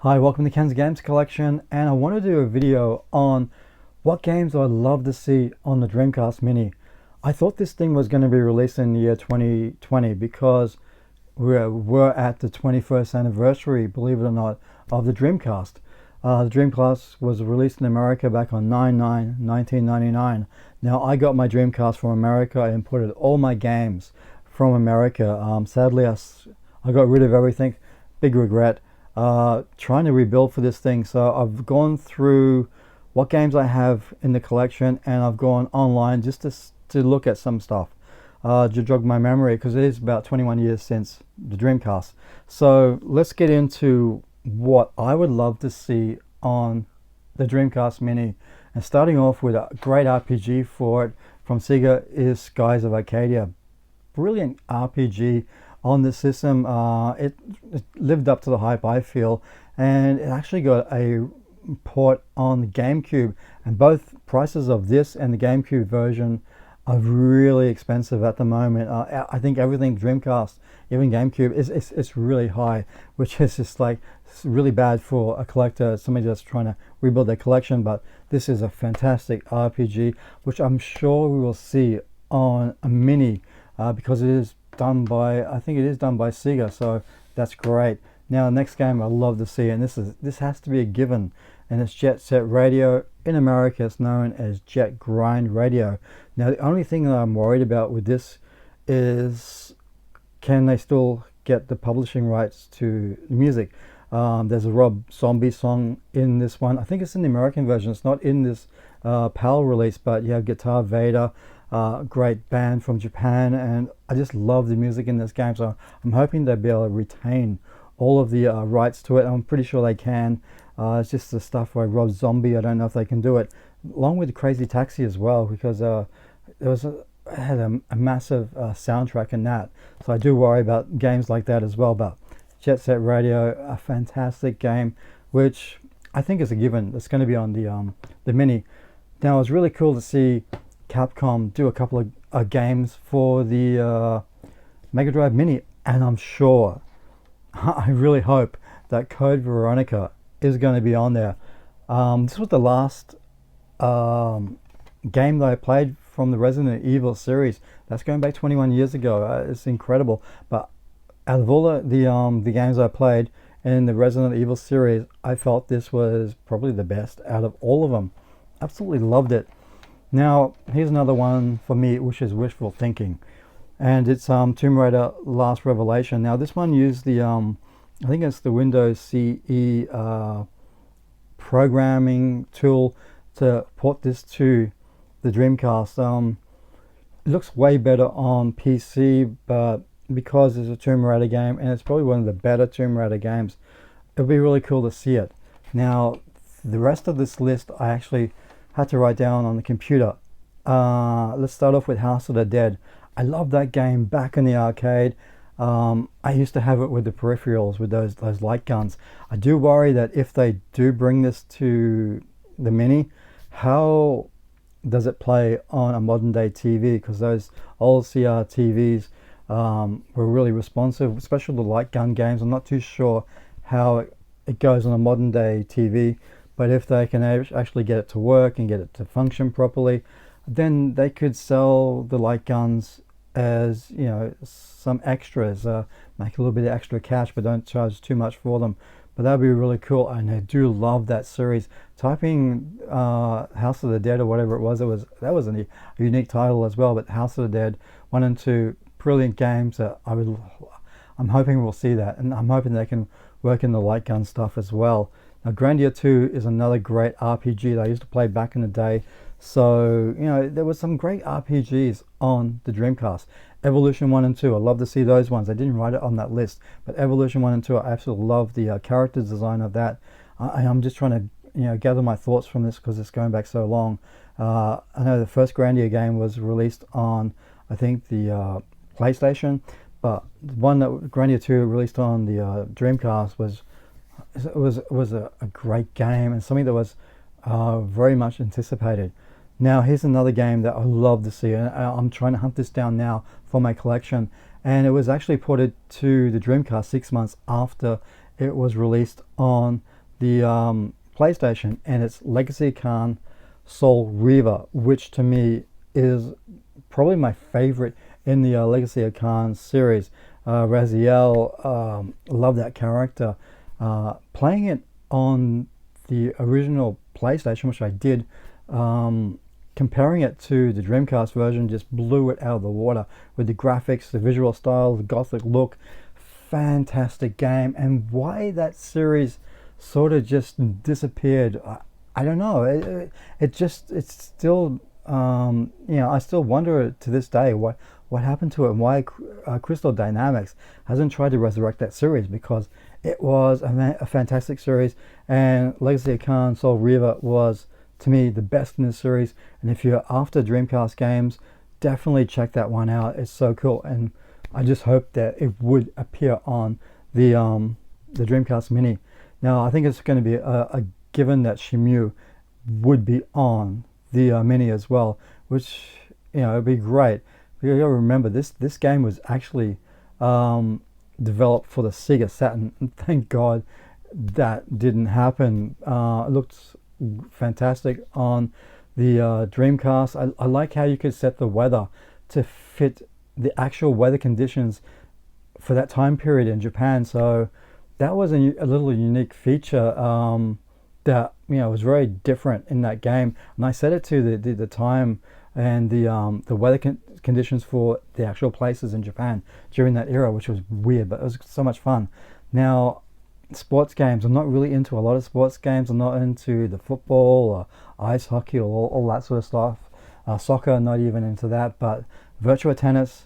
Hi, welcome to Ken's Games Collection, and I want to do a video on what games I'd love to see on the Dreamcast Mini. I thought this thing was going to be released in the year 2020 because we're at the 21st anniversary, believe it or not, of the Dreamcast. The Dreamcast was released in America back on 9/9/1999. Now, I got my Dreamcast from America and imported all my games from America. Sadly, I got rid of everything. Big regret. Trying to rebuild for this thing, so I've gone through what games I have in the collection, and I've gone online just to look at some stuff to jog my memory, because it is about 21 years since the Dreamcast. So let's get into what I would love to see on the Dreamcast Mini, and starting off with a great RPG for it from SEGA is Skies of Arcadia. Brilliant RPG on the system. It lived up to the hype, I feel, and it actually got a port on the GameCube, and both prices of this and the GameCube version are really expensive at the moment. I think everything Dreamcast, even GameCube, is really high, which is just like, it's really bad for a collector, somebody that's trying to rebuild their collection. But this is a fantastic RPG, which I'm sure we will see on a Mini, because it is done by, I think it is done by SEGA, so that's great. Now, the next game I'd love to see, and this has to be a given, and it's Jet Set Radio. In America, it's known as Jet Grind Radio. Now, the only thing that I'm worried about with this is, can they still get the publishing rights to the music? There's a Rob Zombie song in this one. I think it's in the American version. It's not in this PAL release, but you have Guitar Vader, great band from Japan, and I just love the music in this game, so I'm hoping they'll be able to retain all of the rights to it. I'm pretty sure they can. It's just the stuff like Rob Zombie, I don't know if they can do it, along with Crazy Taxi as well, because it had a massive soundtrack in that, so I do worry about games like that as well. But Jet Set Radio, a fantastic game, which I think is a given. It's going to be on the Mini. Now, it was really cool to see Capcom do a couple of games for the Mega Drive Mini, and I'm sure, I really hope that Code Veronica is going to be on there. This was the last game that I played from the Resident Evil series. That's going back 21 years ago. It's incredible. But out of all the games I played in the Resident Evil series, I felt this was probably the best out of all of them. Absolutely loved it. Now, here's another one for me, which is wishful thinking, and it's Tomb Raider Last Revelation. Now, this one used the I think it's the Windows CE programming tool to port this to the Dreamcast. It looks way better on PC, but because it's a Tomb Raider game, and it's probably one of the better Tomb Raider games, it'll be really cool to see it. Now, the rest of this list I actually had to write down on the computer. Let's start off with House of the Dead. I love that game back in the arcade. I used to have it with the peripherals, with those light guns. I do worry that if they do bring this to the Mini, how does it play on a modern day TV? Because those old CR TVs were really responsive, especially the light gun games. I'm not too sure how it goes on a modern day TV. But if they can actually get it to work and get it to function properly, then they could sell the light guns as, you know, some extras, make a little bit of extra cash, but don't charge too much for them. But that'd be really cool, and I do love that series. Typing House of the Dead or whatever it was that was a unique title as well. But House of the Dead 1 and 2, brilliant games. I'm hoping we'll see that, and I'm hoping they can work in the light gun stuff as well. Now, Grandia 2 is another great RPG that I used to play back in the day. So, you know, there were some great RPGs on the Dreamcast. Evolution 1 and 2, I love to see those ones. I didn't write it on that list, but Evolution 1 and 2, I absolutely love the character design of that. I'm just trying to, you know, gather my thoughts from this because it's going back so long. I know the first Grandia game was released on, I think, the PlayStation, but the one that Grandia 2 released on the Dreamcast was a great game, and something that was very much anticipated. Now here's another game that I love to see, and I'm trying to hunt this down now for my collection. And it was actually ported to the Dreamcast 6 months after it was released on the PlayStation, and it's Legacy of Kain Soul Reaver, which to me is probably my favorite in the Legacy of Kain series. Raziel, love that character. Playing it on the original PlayStation, which I did, comparing it to the Dreamcast version just blew it out of the water with the graphics, the visual style, the gothic look. Fantastic game. And why that series sort of just disappeared, I don't know. It's still, I still wonder to this day what happened to it, and why Crystal Dynamics hasn't tried to resurrect that series, because it was a fantastic series, and Legacy of Kain Soul Reaver was, to me, the best in the series. And if you're after Dreamcast games, definitely check that one out. It's so cool, and I just hope that it would appear on the Dreamcast Mini. Now I think it's going to be a given that Shimu would be on the Mini as well, which, it'd be great. You gotta remember, this game was actually developed for the Sega Saturn, and thank God that didn't happen. It looked fantastic on the Dreamcast. I like how you could set the weather to fit the actual weather conditions for that time period in Japan. So that was a little unique feature that was very different in that game. And I set it to the time and the weather conditions for the actual places in Japan during that era, which was weird, but it was so much fun. Now, sports games, I'm not really into a lot of sports games. I'm not into the football or ice hockey or all that sort of stuff. Soccer, not even into that. But Virtua Tennis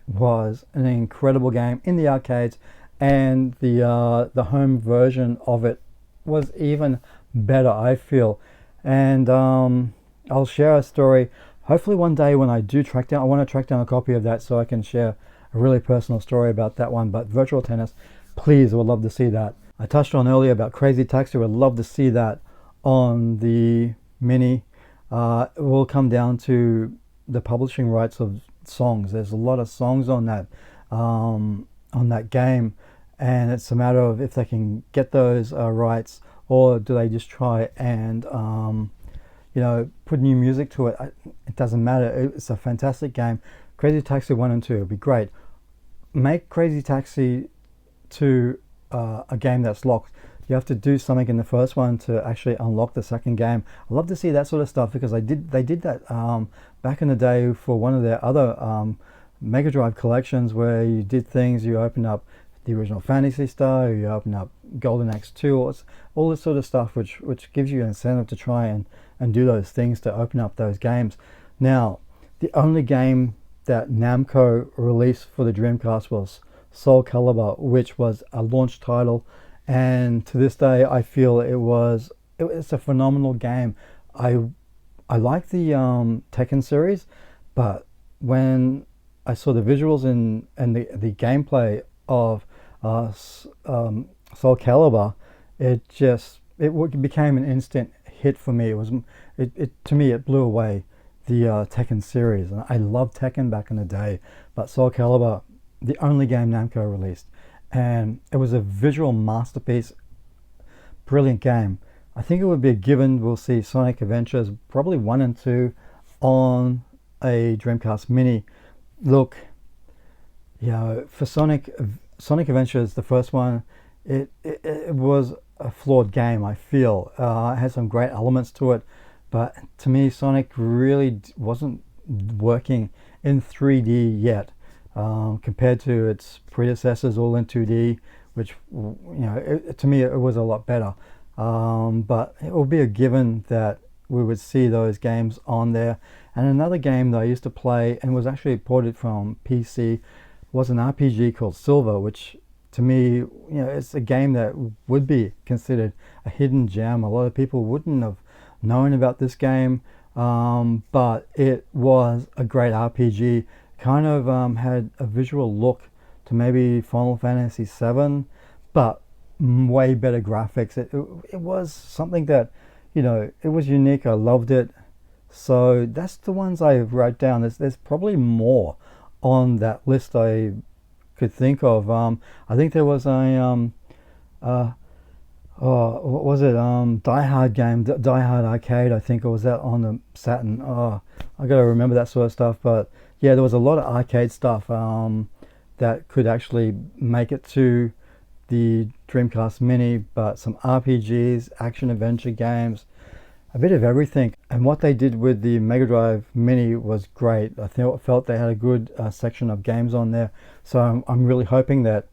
was an incredible game in the arcades, and the home version of it was even better, I feel. And I'll share a story. Hopefully one day when I do track down, I want to track down a copy of that so I can share a really personal story about that one. But Virtual Tennis, please, I would love to see that. I touched on earlier about Crazy Taxi. I would love to see that on the Mini. It will come down to the publishing rights of songs. There's a lot of songs on that game, and it's a matter of if they can get those rights, or do they just try and put new music to it. It doesn't matter. It's a fantastic game. Crazy Taxi 1 and 2 would be great. Make Crazy Taxi 2 a game that's locked. You have to do something in the first one to actually unlock the second game. I love to see that sort of stuff, because they did that back in the day for one of their other Mega Drive collections, where you did things. You open up the original Fantasy Star, you open up Golden Axe 2, all this sort of stuff, which gives you an incentive to try and do those things to open up those games. Now, the only game that Namco released for the Dreamcast was Soul Calibur, which was a launch title, and to this day I feel it's a phenomenal game. I like the Tekken series, but when I saw the visuals and the gameplay of Soul Calibur, it became an instant hit for me. To me it blew away the Tekken series, and I loved Tekken back in the day, but Soul Calibur, the only game Namco released, and it was a visual masterpiece. Brilliant game. I think it would be a given we'll see Sonic Adventures probably 1 and 2 on a Dreamcast Mini. Look, for Sonic Adventures, the first one, it was a flawed game, I feel. It had some great elements to it, but to me Sonic really wasn't working in 3D yet, compared to its predecessors all in 2D, which to me it was a lot better. But it will be a given that we would see those games on there. And another game that I used to play and was actually ported from PC was an RPG called Silver, which to me, it's a game that would be considered a hidden gem. A lot of people wouldn't have known about this game, but it was a great RPG. Kind of had a visual look to maybe Final Fantasy VII, but way better graphics. It was something that you know, it was unique. I loved it. So that's the ones I wrote down. There's probably more on that list I could think of. I think there was a uh, oh, what was it? Die Hard game, Die Hard Arcade. I think, or was that on the Saturn? Oh, I gotta remember that sort of stuff. But yeah, there was a lot of arcade stuff that could actually make it to the Dreamcast Mini. But some RPGs, action adventure games, a bit of everything. And what they did with the Mega Drive Mini was great. I felt they had a good section of games on there. So I'm really hoping that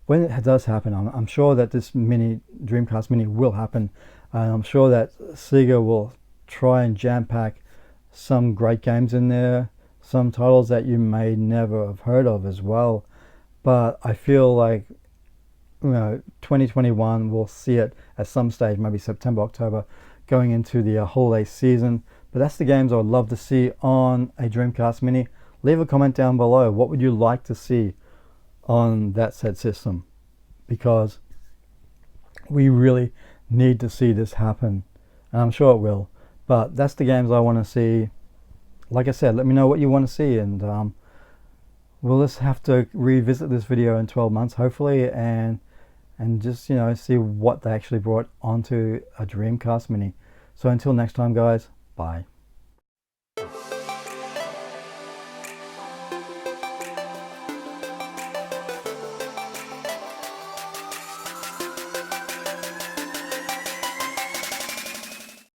when it does happen, I'm sure that this Dreamcast Mini will happen. And I'm sure that Sega will try and jam pack some great games in there, some titles that you may never have heard of as well. But I feel like, you know, 2021 we'll see it at some stage, maybe September, October, going into the holiday season. But that's the games I would love to see on a Dreamcast Mini. Leave a comment down below. What would you like to see on that said system? Because we really need to see this happen, and I'm sure it will. But that's the games I want to see. Like I said, let me know what you want to see, and we'll just have to revisit this video in 12 months hopefully, and just, you know, see what they actually brought onto a Dreamcast Mini. So until next time guys, bye.